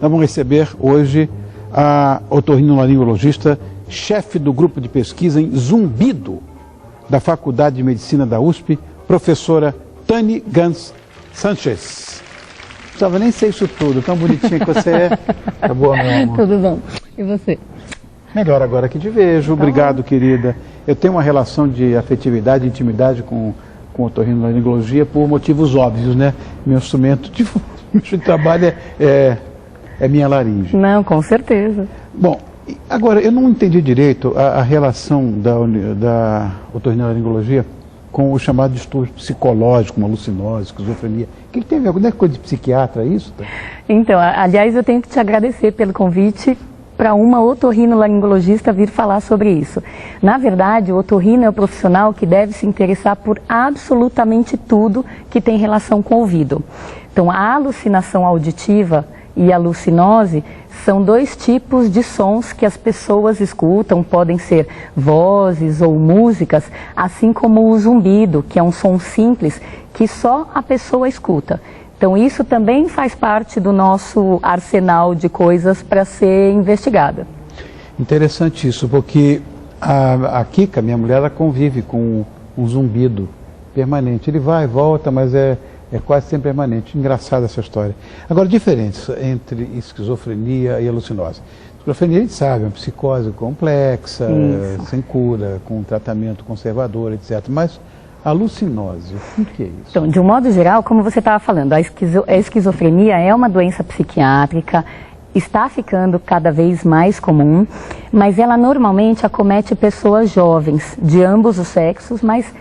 Nós vamos receber hoje a otorrinolaringologista, chefe do grupo de pesquisa em Zumbido, da Faculdade de Medicina da USP, professora Tani Gans Sanchez. Não precisava nem ser isso tudo, tão bonitinha que você é. Tá boa, meu amor? Tudo bom. E você? Melhor agora que te vejo. Obrigado, querida. Eu tenho uma relação de afetividade e intimidade com otorrinolaringologia por motivos óbvios, né? Meu instrumento de trabalho é minha laringe. Não, com certeza. Bom, agora, eu não entendi direito a relação da otorrinolaringologia com o chamado distúrbio psicológico, como alucinose, esquizofrenia. O que tem a ver? Não é coisa de psiquiatra, é isso? Então, aliás, eu tenho que te agradecer pelo convite para uma otorrinolaringologista vir falar sobre isso. Na verdade, o otorrino é o profissional que deve se interessar por absolutamente tudo que tem relação com o ouvido. Então, a alucinação auditiva e a alucinose são dois tipos de sons que as pessoas escutam, podem ser vozes ou músicas, assim como o zumbido, que é um som simples que só a pessoa escuta. Então isso também faz parte do nosso arsenal de coisas para ser investigada. Interessante isso, porque a Kika, minha mulher, ela convive com um zumbido permanente. Ele vai e volta, mas é quase sempre permanente. Engraçada essa história. Agora, diferença entre esquizofrenia e alucinose. Esquizofrenia, a gente sabe, é uma psicose complexa, sem cura, com tratamento conservador, etc. Mas alucinose, o que é isso? Então, de um modo geral, como você estava falando, a esquizofrenia é uma doença psiquiátrica, está ficando cada vez mais comum, mas ela normalmente acomete pessoas jovens, de ambos os sexos, mas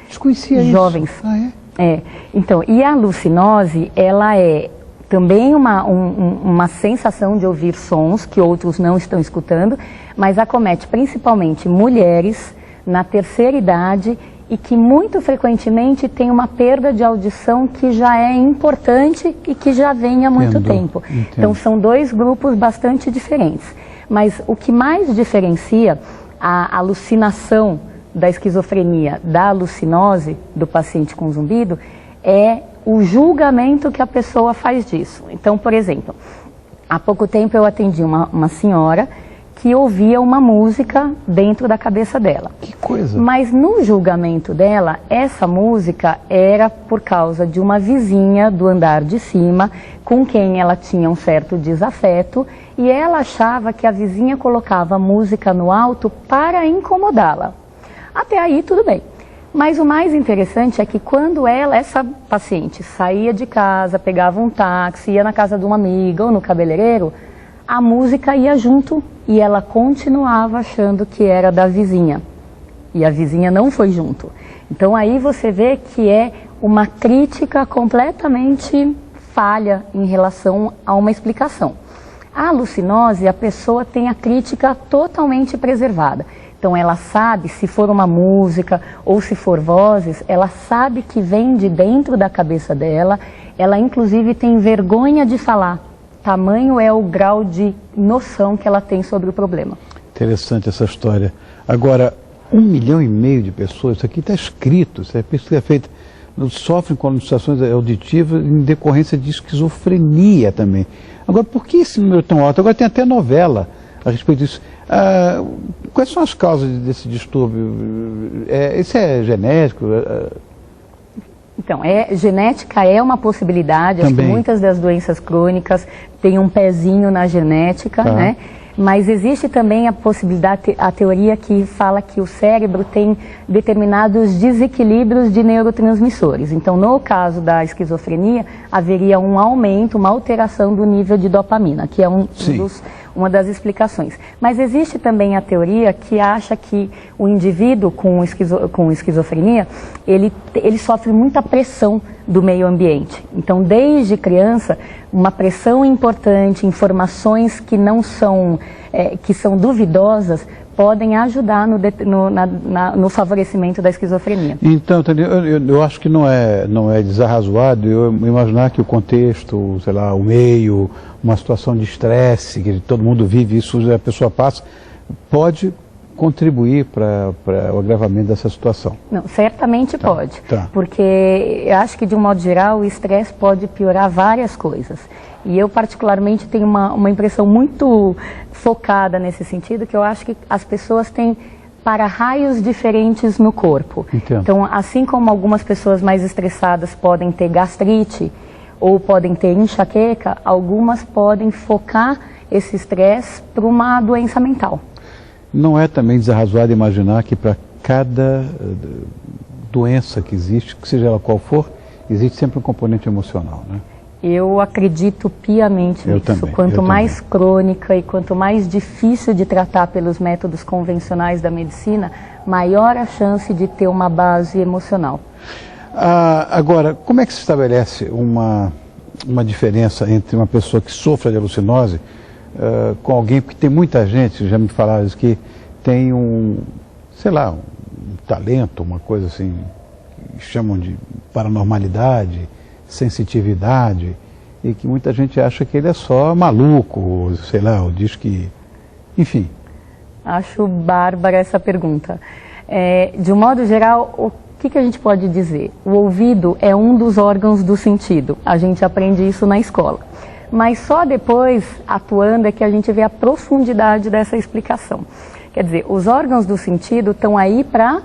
jovens. Isso. Ah, Então, e a alucinose, ela é também uma sensação de ouvir sons que outros não estão escutando, mas acomete principalmente mulheres na terceira idade e que muito frequentemente tem uma perda de audição que já é importante e que já vem há muito tempo. Então são dois grupos bastante diferentes. Mas o que mais diferencia a alucinação da esquizofrenia da alucinose do paciente com zumbido é o julgamento que a pessoa faz disso. Então, por exemplo, há pouco tempo eu atendi uma senhora que ouvia uma música dentro da cabeça dela. Que coisa! Mas no julgamento dela, essa música era por causa de uma vizinha do andar de cima, com quem ela tinha um certo desafeto, e ela achava que a vizinha colocava música no alto para incomodá-la. Até aí tudo bem. Mas o mais interessante é que quando essa paciente saía de casa, pegava um táxi, ia na casa de uma amiga ou no cabeleireiro, a música ia junto e ela continuava achando que era da vizinha. E a vizinha não foi junto. Então aí você vê que é uma crítica completamente falha em relação a uma explicação. A alucinose, a pessoa tem a crítica totalmente preservada. Então ela sabe, se for uma música ou se for vozes, ela sabe que vem de dentro da cabeça dela, ela inclusive tem vergonha de falar. Tamanho é o grau de noção que ela tem sobre o problema. Interessante essa história. Agora, 1,5 milhão de pessoas, isso aqui está escrito, isso é pesquisa feita, sofrem com alucinações auditivas em decorrência de esquizofrenia também. Agora, por que esse número é tão alto? Agora tem até novela a respeito disso. Quais são as causas desse distúrbio? Isso é genético? Então, genética é uma possibilidade, acho que muitas das doenças crônicas têm um pezinho na genética, né? Mas existe também a possibilidade, a teoria que fala que o cérebro tem determinados desequilíbrios de neurotransmissores. Então, no caso da esquizofrenia, haveria um aumento, uma alteração do nível de dopamina, que é uma das explicações. Mas existe também a teoria que acha que o indivíduo com esquizofrenia, ele sofre muita pressão do meio ambiente. Então, desde criança, uma pressão importante, informações que não são, que são duvidosas, podem ajudar no favorecimento da esquizofrenia. Então, eu acho que não é desarrazoado eu imaginar que o contexto, sei lá, o meio, uma situação de estresse, que todo mundo vive, isso a pessoa passa, pode contribuir para o agravamento dessa situação? Não, certamente pode, tá. Porque eu acho que de um modo geral o estresse pode piorar várias coisas. E eu particularmente tenho uma impressão muito focada nesse sentido, que eu acho que as pessoas têm para-raios diferentes no corpo. Entendo. Então, assim como algumas pessoas mais estressadas podem ter gastrite ou podem ter enxaqueca, algumas podem focar esse estresse para uma doença mental. Não é também desarrazoado imaginar que para cada doença que existe, que seja ela qual for, existe sempre um componente emocional, né? Eu acredito piamente nisso. Também, quanto mais crônica e quanto mais difícil de tratar pelos métodos convencionais da medicina, maior a chance de ter uma base emocional. Agora, como é que se estabelece uma diferença entre uma pessoa que sofre de alucinose com alguém, porque tem muita gente, já me falaram isso, que tem sei lá, um talento, uma coisa assim, que chamam de paranormalidade, sensitividade, e que muita gente acha que ele é só maluco, ou, sei lá, ou diz que, enfim. Acho bárbara essa pergunta. De um modo geral, o que a gente pode dizer? O ouvido é um dos órgãos do sentido, a gente aprende isso na escola. Mas só depois, atuando, é que a gente vê a profundidade dessa explicação. Quer dizer, os órgãos do sentido estão aí para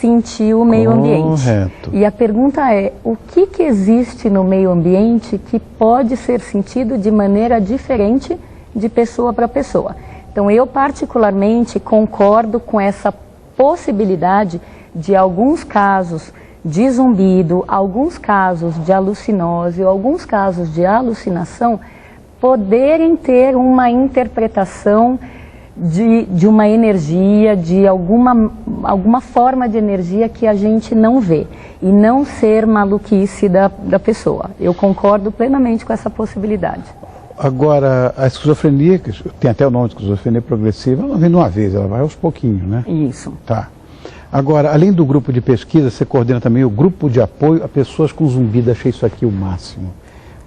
sentir o meio ambiente. Correto. E a pergunta é, o que existe no meio ambiente que pode ser sentido de maneira diferente de pessoa para pessoa? Então, eu particularmente concordo com essa possibilidade de alguns casos de zumbido, alguns casos de alucinose, alguns casos de alucinação, poderem ter uma interpretação de uma energia, de alguma forma de energia que a gente não vê, e não ser maluquice da pessoa. Eu concordo plenamente com essa possibilidade. Agora, a esquizofrenia, que tem até o nome de esquizofrenia progressiva, ela não vem de uma vez, ela vai aos pouquinhos, né? Isso. Tá. Agora, além do grupo de pesquisa, você coordena também o grupo de apoio a pessoas com zumbido. Achei isso aqui o máximo.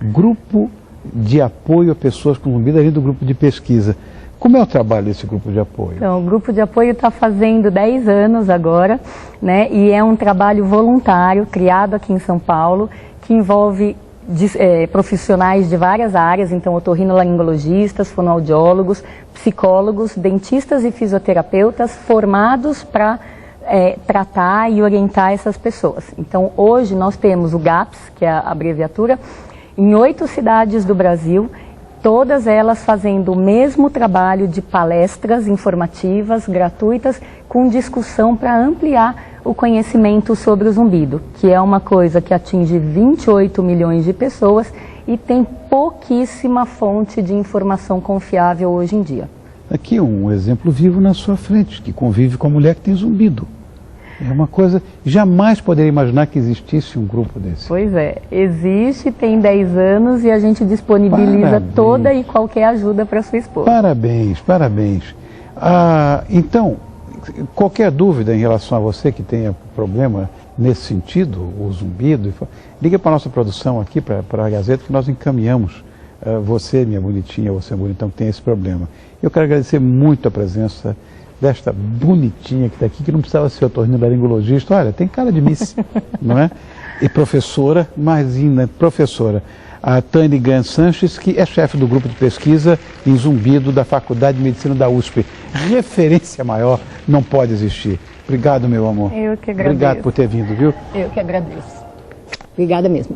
Grupo de apoio a pessoas com zumbido, além do grupo de pesquisa. Como é o trabalho desse grupo de apoio? Então, o grupo de apoio está fazendo 10 anos agora, né? E é um trabalho voluntário, criado aqui em São Paulo, que envolve profissionais de várias áreas, então otorrinolaringologistas, fonoaudiólogos, psicólogos, dentistas e fisioterapeutas formados para tratar e orientar essas pessoas. Então, hoje nós temos o GAPS, que é a abreviatura, em 8 cidades do Brasil, todas elas fazendo o mesmo trabalho de palestras informativas, gratuitas, com discussão para ampliar o conhecimento sobre o zumbido, que é uma coisa que atinge 28 milhões de pessoas e tem pouquíssima fonte de informação confiável hoje em dia. Aqui um exemplo vivo na sua frente, que convive com a mulher que tem zumbido. É uma coisa, jamais poderia imaginar que existisse um grupo desse. Pois é, existe, tem 10 anos e a gente disponibiliza toda e qualquer ajuda para sua esposa. Parabéns, parabéns. Então, qualquer dúvida em relação a você que tenha problema nesse sentido, o zumbido, liga para a nossa produção aqui, para a Gazeta, que nós encaminhamos você, minha bonitinha, você, bonitão, que tem esse problema. Eu quero agradecer muito a presença desta bonitinha que está aqui, que não precisava ser otorrinolaringologista. Olha, tem cara de miss, não é? E professora, mais ainda, professora, a Tânia Gans Sanches, que é chefe do grupo de pesquisa em zumbido da Faculdade de Medicina da USP. Referência maior não pode existir. Obrigado, meu amor. Eu que agradeço. Obrigado por ter vindo, viu? Eu que agradeço. Obrigada mesmo.